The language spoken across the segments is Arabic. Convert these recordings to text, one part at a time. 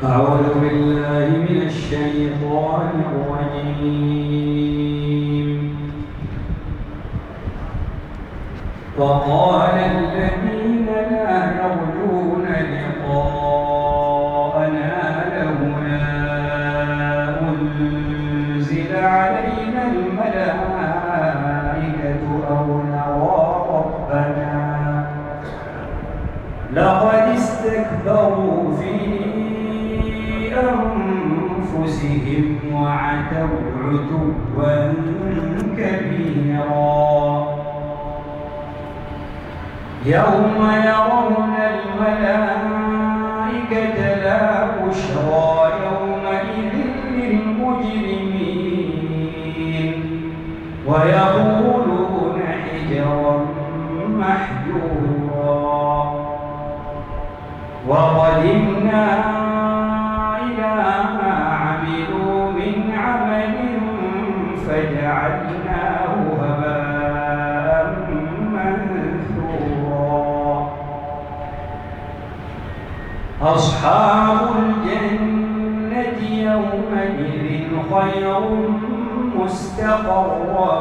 أعوذ بالله من الشيطان الرجيم. وقال الذين لا يرجون لقاءنا لولا أنزل علينا الملائكة أو نرى ربنا لقد استكبروا في أنفسهم وعتوا عتوا كبيرا. يوم يرون الملائكة لا بشرى يومئذ للمجرمين ويقولون حجرا محجورا. وقدمنا إلى ما عملوا من عمل فجعلناه هباء منثورا. أصحاب الجنة يومئذ خير مستقرا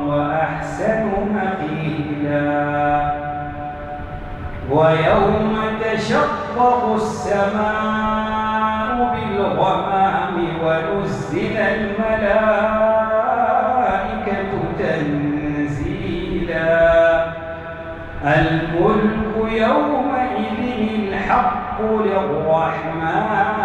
وأحسن مقيلا. ويوم تشقق السماء بالغمام ونزل الملائكة تنزيلا. الملك يومئذ الحق للرحمن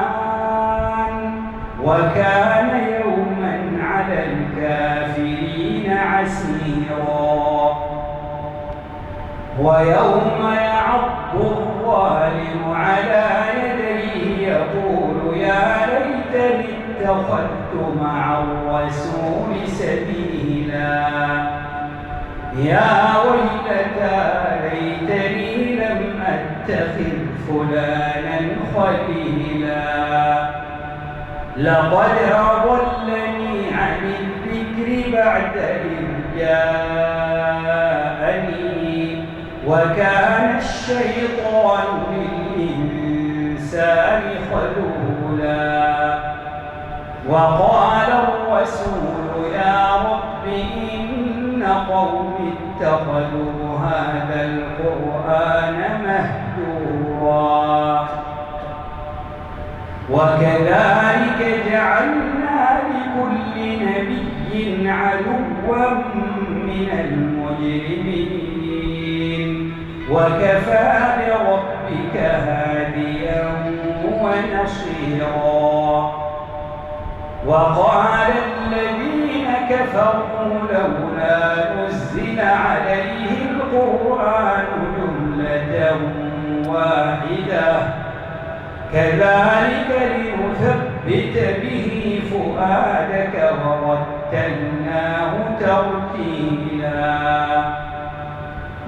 وكان يوما على الكافرين عسيرا. ويوم يعض الظالم على يديه يقول يا ليتني اتخذت مع الرسول سبيلا. يا ويلتى ليتني لم أتخذ فلانا خليلا. لقد أضلني عن الذكر بعد إذ جاءني وكان الشيطان للإنسان خذولا. وقال الرسول يا رب إن قومي اتخذوا هذا القرآن مهجورا. وكذلك جعلنا لكل نبي عدوا من المجرمين وكفى بربك هاديا ونصيرا. وقال الذين كفروا لولا نزل عليه القرآن جملة واحدة كذلك لنثبت به فؤادك ورتلناه ترتيلا.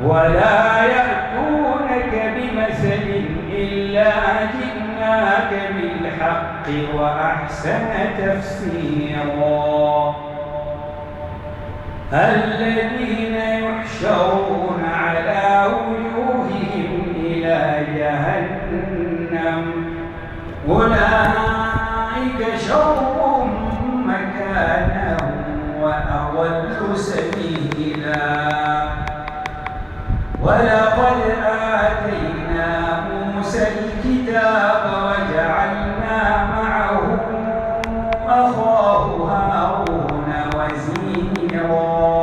ولا يأتونك بمثل إلا جئناك بالحق وأحسن تفسيرا. الذين يحشرون على وجوههم إلى جهنم أولئك شر مكانا وأضل سبيلا. ولقد آتينا موسى الكتاب وجعلنا معه أخاه هارون وزيرا.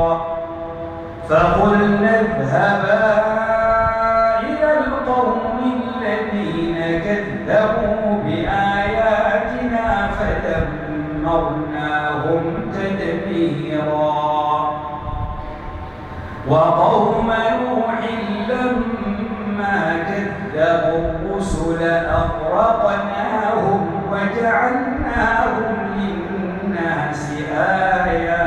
فقلنا اذهبا إلى القوم الذين كذبوا بآياتنا فدمرناهم تدميرا. وقوم نوح لما كذبوا الرسل أغرقناهم وجعلناهم للناس آية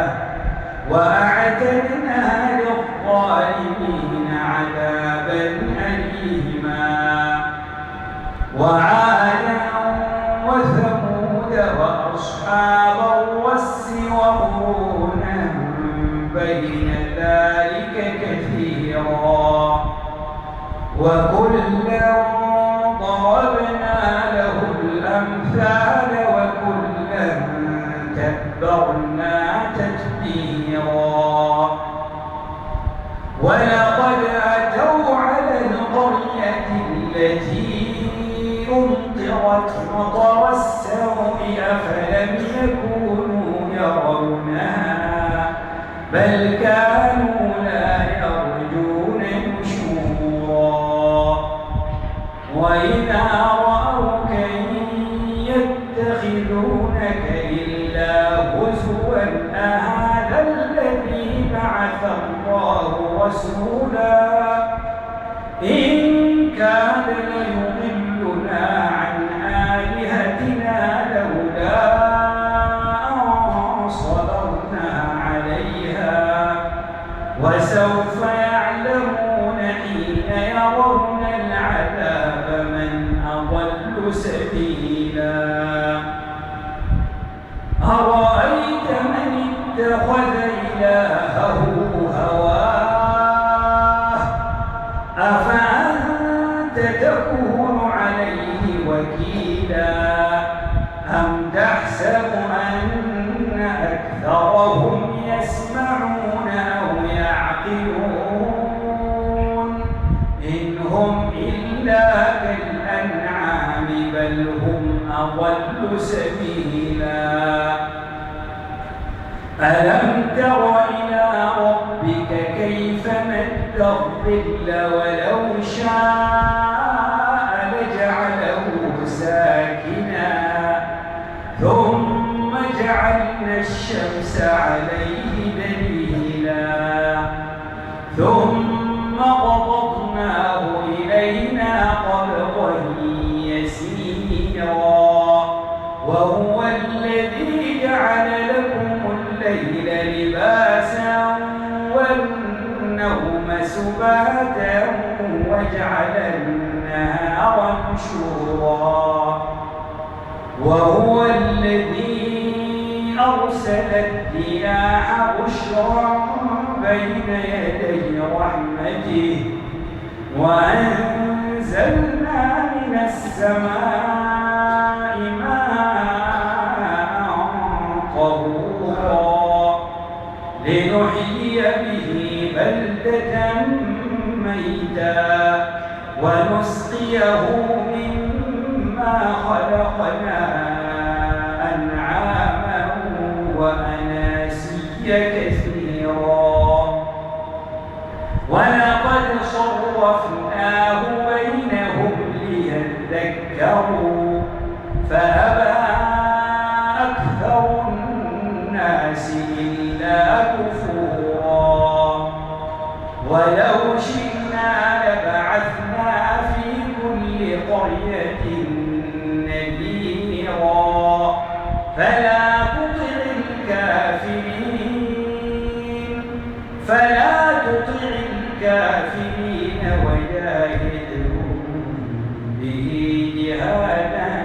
وأعتدنا للظالمين عذابا أليما. وعادا وثمود وأصحاب الرس وقرونا بين ذلك كثيرا. وكلا ضربنا له الأمثال ولقد أتوا على القرية التي أمطرت مطر السوء أفلم يكونوا يرونها بل كانوا لا يرجون نشورا وإذا رأوك يتخذونك إلا هزوا أهذا الذي بعث الله رسولا إن كاد ليضلنا عن آلهتنا لولا أن صبرنا عليها وسوف يعلمون حين يرون العذاب من أضل سبيلا أرأيت من اتخذ إلهه هواه أفأنت تكون عليه وكيلا أم تحسب أن أكثرهم يسمعون أو يعقلون إن هم إلا كالأنعام بل هم أضل سبيلا ألم تر إلى ربك كيف مد الظل ولو شاء لجعله ساكنا ثم جعلنا الشمس عليه دليلا ثم قبضناه إلينا قبضا يسيرا وهو الذي جعل لكم الليل لباسا والنوم سباتا وجعل النهار نشورا وهو الذي أرسل الرياح بشرا بين يدي رحمته وأنزلنا من السماء ماء طهورا لنحيي به بلدة ميتا ونسقيه مما خلقنا أنعاما وأناسيا كثيرا ولقد صرفناه بينهم ليذكروا فأبى أكثر الناس إلا كفورا ولو شئنا لبعثنا في كل قرية نذيرا فلا تطع الكافرين وجاهدهم به جهادا